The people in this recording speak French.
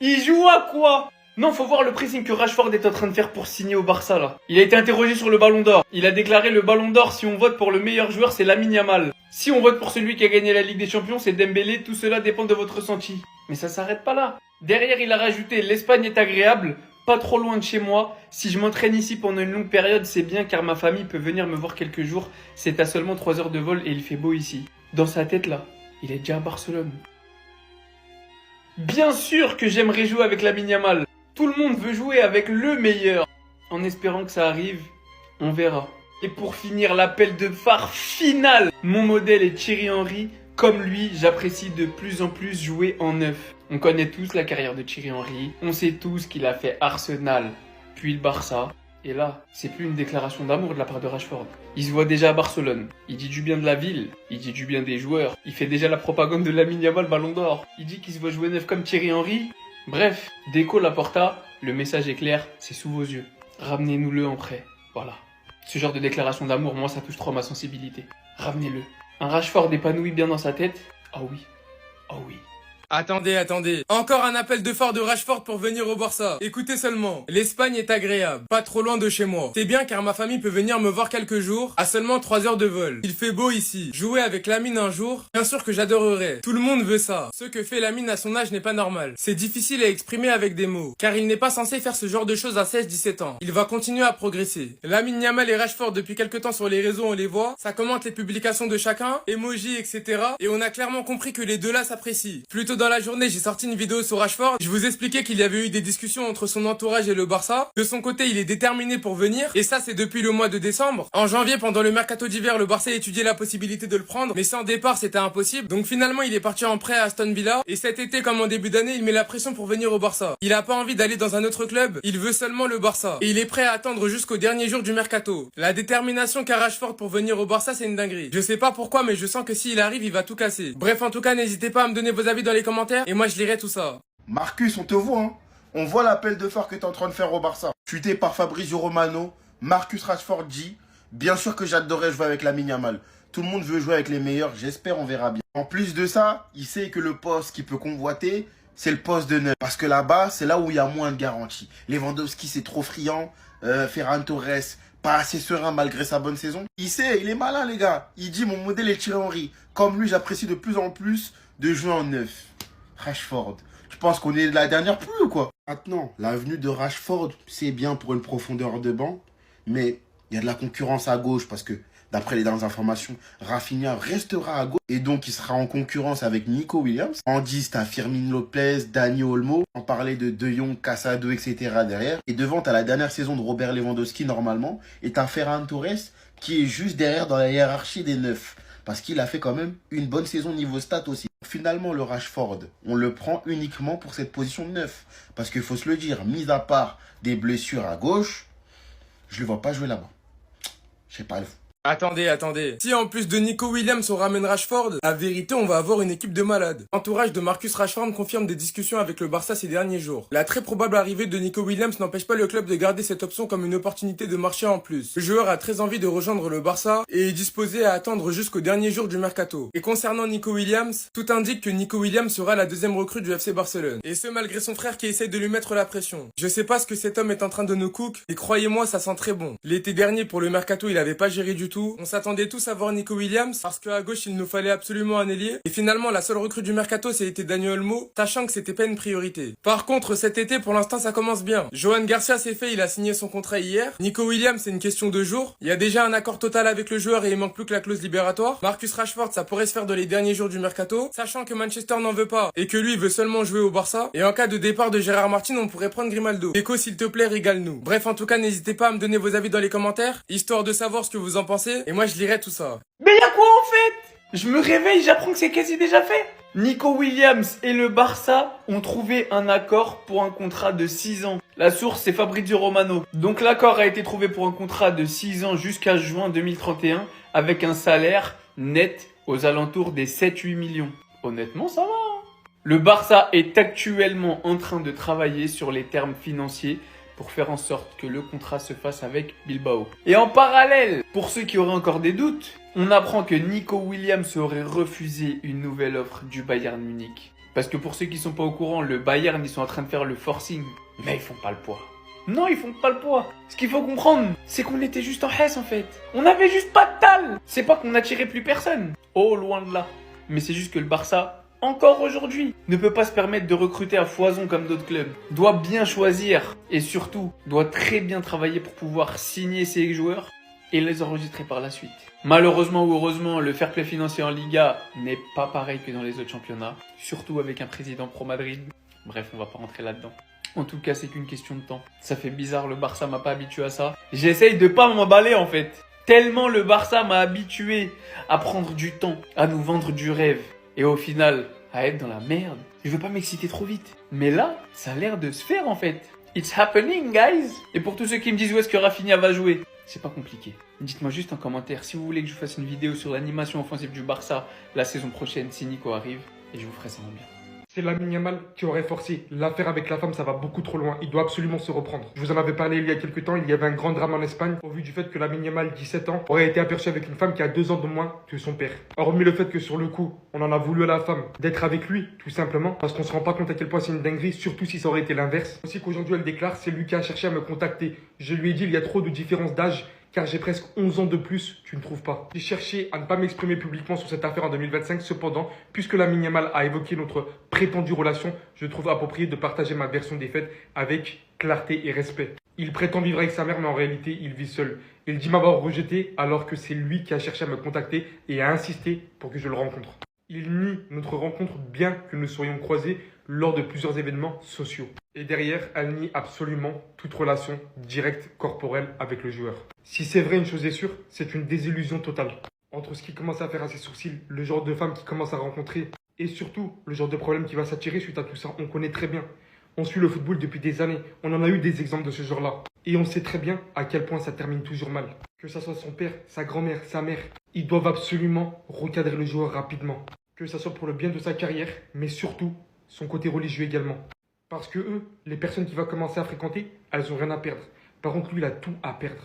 Il joue à quoi? Non, faut voir le pressing que Rashford est en train de faire pour signer au Barça là. Il a été interrogé sur le Ballon d'Or. Il a déclaré le Ballon d'Or, si on vote pour le meilleur joueur, c'est Lamine Yamal. Si on vote pour celui qui a gagné la Ligue des Champions, c'est Dembélé, tout cela dépend de votre ressenti. Mais ça s'arrête pas là. Derrière, il a rajouté l'Espagne est agréable, pas trop loin de chez moi. Si je m'entraîne ici pendant une longue période, c'est bien car ma famille peut venir me voir quelques jours. C'est à seulement 3 heures de vol et il fait beau ici. Dans sa tête là, il est déjà à Barcelone. Bien sûr que j'aimerais jouer avec Lamine Yamal. Tout le monde veut jouer avec le meilleur. En espérant que ça arrive, on verra. Et pour finir, l'appel de phare final. Mon modèle est Thierry Henry. Comme lui, j'apprécie de plus en plus jouer en neuf. On connaît tous la carrière de Thierry Henry. On sait tous qu'il a fait Arsenal, puis le Barça. Et là, c'est plus une déclaration d'amour de la part de Rashford. Il se voit déjà à Barcelone. Il dit du bien de la ville. Il dit du bien des joueurs. Il fait déjà la propagande de Lamine Yamal Ballon d'Or. Il dit qu'il se voit jouer neuf comme Thierry Henry. Bref, Deco Laporta, le message est clair, c'est sous vos yeux. Ramenez-nous-le en prêt. Voilà. Ce genre de déclaration d'amour, moi, ça touche trop ma sensibilité. Ramenez-le. Un Rashford épanoui bien dans sa tête. Ah oui. Ah oui. Attendez. Encore un appel de phare de Rashford pour venir au Barça. Écoutez seulement. L'Espagne est agréable. Pas trop loin de chez moi. C'est bien car ma famille peut venir me voir quelques jours à seulement 3 heures de vol. Il fait beau ici. Jouer avec Lamine un jour, bien sûr que j'adorerais. Tout le monde veut ça. Ce que fait Lamine à son âge n'est pas normal. C'est difficile à exprimer avec des mots. Car il n'est pas censé faire ce genre de choses à 16-17 ans. Il va continuer à progresser. Lamine Yamal et Rashford depuis quelques temps sur les réseaux on les voit. Ça commente les publications de chacun, emojis etc. Et on a clairement compris que les deux là s'apprécient. Plutôt dans la journée, j'ai sorti une vidéo sur Rashford. Je vous expliquais qu'il y avait eu des discussions entre son entourage et le Barça. De son côté, il est déterminé pour venir. Et ça, c'est depuis le mois de décembre. En janvier, pendant le mercato d'hiver, le Barça étudiait la possibilité de le prendre. Mais sans départ, c'était impossible. Donc finalement, il est parti en prêt à Aston Villa. Et cet été, comme en début d'année, il met la pression pour venir au Barça. Il a pas envie d'aller dans un autre club. Il veut seulement le Barça. Et il est prêt à attendre jusqu'au dernier jour du mercato. La détermination qu'a Rashford pour venir au Barça, c'est une dinguerie. Je sais pas pourquoi, mais je sens que s'il arrive, il va tout casser. Bref, en tout cas, n'hésitez pas à me donner vos avis dans les commentaires. Et moi, je lirai tout ça. Marcus, on te voit, hein. On voit l'appel de phare que tu es en train de faire au Barça. Tuté par Fabrizio Romano, Marcus Rashford dit, bien sûr que j'adorais jouer avec Lamine Yamal. Tout le monde veut jouer avec les meilleurs, j'espère on verra bien. En plus de ça, il sait que le poste qu'il peut convoiter, c'est le poste de neuf. Parce que là-bas, c'est là où il y a moins de garanties. Lewandowski, c'est trop friand. Ferran Torres, pas assez serein malgré sa bonne saison. Il sait, il est malin les gars. Il dit, mon modèle est Thierry Henry. Comme lui, j'apprécie de plus en plus de jouer en neuf. Rashford, tu penses qu'on est de la dernière pluie ou quoi? Maintenant, la venue de Rashford, c'est bien pour une profondeur de banc, mais il y a de la concurrence à gauche parce que, d'après les dernières informations, Rafinha restera à gauche et donc il sera en concurrence avec Nico Williams. En 10, t'as Firmino Lopez, Dani Olmo, on parlait de De Jong, Casado, etc. derrière. Et devant, t'as la dernière saison de Robert Lewandowski normalement et t'as Ferran Torres qui est juste derrière dans la hiérarchie des neufs. Parce qu'il a fait quand même une bonne saison niveau stats aussi. Finalement, le Rashford, on le prend uniquement pour cette position de neuf. Parce qu'il faut se le dire, mis à part des blessures à gauche, je ne le vois pas jouer là-bas. Je sais pas. Attendez. Si en plus de Nico Williams on ramène Rashford, la vérité on va avoir une équipe de malades. L'entourage de Marcus Rashford confirme des discussions avec le Barça ces derniers jours. La très probable arrivée de Nico Williams n'empêche pas le club de garder cette option comme une opportunité de marché en plus. Le joueur a très envie de rejoindre le Barça et est disposé à attendre jusqu'au dernier jour du mercato. Et concernant Nico Williams, tout indique que Nico Williams sera la deuxième recrue du FC Barcelone. Et ce malgré son frère qui essaye de lui mettre la pression. Je sais pas ce que cet homme est en train de nous cook, et croyez-moi ça sent très bon. L'été dernier pour le mercato il avait pas géré du tout. On s'attendait tous à voir Nico Williams parce qu'à gauche il nous fallait absolument un ailier. Et finalement la seule recrue du mercato c'était Dani Olmo, sachant que c'était pas une priorité. Par contre cet été pour l'instant ça commence bien. Johan Garcia c'est fait, il a signé son contrat hier. Nico Williams c'est une question de jours. Il y a déjà un accord total avec le joueur et il manque plus que la clause libératoire. Marcus Rashford ça pourrait se faire dans les derniers jours du mercato, sachant que Manchester n'en veut pas et que lui il veut seulement jouer au Barça. Et en cas de départ de Gérard Martin on pourrait prendre Grimaldo. Echo s'il te plaît régale-nous. Bref en tout cas n'hésitez pas à me donner vos avis dans les commentaires, histoire de savoir ce que vous en pensez. Et moi je lirai tout ça. Mais y'a quoi en fait? Je me réveille, j'apprends que c'est quasi déjà fait. Nico Williams et le Barça ont trouvé un accord pour un contrat de 6 ans. La source c'est Fabrizio Romano. Donc l'accord a été trouvé pour un contrat de 6 ans jusqu'à juin 2031 avec un salaire net aux alentours des 7-8 millions. Honnêtement ça va hein. Le Barça est actuellement en train de travailler sur les termes financiers pour faire en sorte que le contrat se fasse avec Bilbao. Et en parallèle, pour ceux qui auraient encore des doutes, on apprend que Nico Williams aurait refusé une nouvelle offre du Bayern Munich. Parce que pour ceux qui sont pas au courant, le Bayern, ils sont en train de faire le forcing. Mais ils font pas le poids. Non, ils font pas le poids. Ce qu'il faut comprendre, c'est qu'on était juste en Hesse en fait. On avait juste pas de dalle. C'est pas qu'on attirait plus personne. Oh, loin de là. Mais c'est juste que le Barça, encore aujourd'hui, ne peut pas se permettre de recruter à foison comme d'autres clubs. Doit bien choisir et surtout, doit très bien travailler pour pouvoir signer ses joueurs et les enregistrer par la suite. Malheureusement ou heureusement, le fair play financier en Liga n'est pas pareil que dans les autres championnats, surtout avec un président pro Madrid. Bref, on va pas rentrer là-dedans. En tout cas, c'est qu'une question de temps. Ça fait bizarre, le Barça m'a pas habitué à ça. J'essaye de pas m'emballer en fait. Tellement le Barça m'a habitué à prendre du temps, à nous vendre du rêve. Et au final, à être dans la merde. Je veux pas m'exciter trop vite. Mais là, ça a l'air de se faire en fait. It's happening, guys. Et pour tous ceux qui me disent où est-ce que Rafinha va jouer, c'est pas compliqué. Dites-moi juste en commentaire si vous voulez que je fasse une vidéo sur l'animation offensive du Barça la saison prochaine si Nico arrive. Et je vous ferai ça en bien. C'est Lamine Yamal qui aurait forcé. L'affaire avec la femme, ça va beaucoup trop loin. Il doit absolument se reprendre. Je vous en avais parlé il y a quelques temps. Il y avait un grand drame en Espagne au vu du fait que Lamine Yamal, 17 ans, aurait été aperçu avec une femme qui a 2 ans de moins que son père. Hormis le fait que sur le coup, on en a voulu à la femme d'être avec lui, tout simplement, parce qu'on se rend pas compte à quel point c'est une dinguerie, surtout si ça aurait été l'inverse. Aussi qu'aujourd'hui, elle déclare, c'est lui qui a cherché à me contacter. Je lui ai dit, il y a trop de différence d'âge. Car j'ai presque 11 ans de plus, tu ne trouves pas. J'ai cherché à ne pas m'exprimer publiquement sur cette affaire en 2025. Cependant, puisque Lamine Yamal a évoqué notre prétendue relation, je trouve approprié de partager ma version des faits avec clarté et respect. Il prétend vivre avec sa mère, mais en réalité, il vit seul. Il dit m'avoir rejeté alors que c'est lui qui a cherché à me contacter et a insisté pour que je le rencontre. Il nie notre rencontre bien que nous soyons croisés lors de plusieurs événements sociaux. Et derrière, elle nie absolument toute relation directe corporelle avec le joueur. Si c'est vrai, une chose est sûre, c'est une désillusion totale. Entre ce qu'il commence à faire à ses sourcils, le genre de femme qu'il commence à rencontrer, et surtout le genre de problème qui va s'attirer suite à tout ça, on connaît très bien. On suit le football depuis des années, on en a eu des exemples de ce genre-là. Et on sait très bien à quel point ça termine toujours mal. Que ça soit son père, sa grand-mère, sa mère, ils doivent absolument recadrer le joueur rapidement. Que ça soit pour le bien de sa carrière, mais surtout son côté religieux également. Parce que eux, les personnes qu'il va commencer à fréquenter, elles ont rien à perdre. Par contre, lui, il a tout à perdre.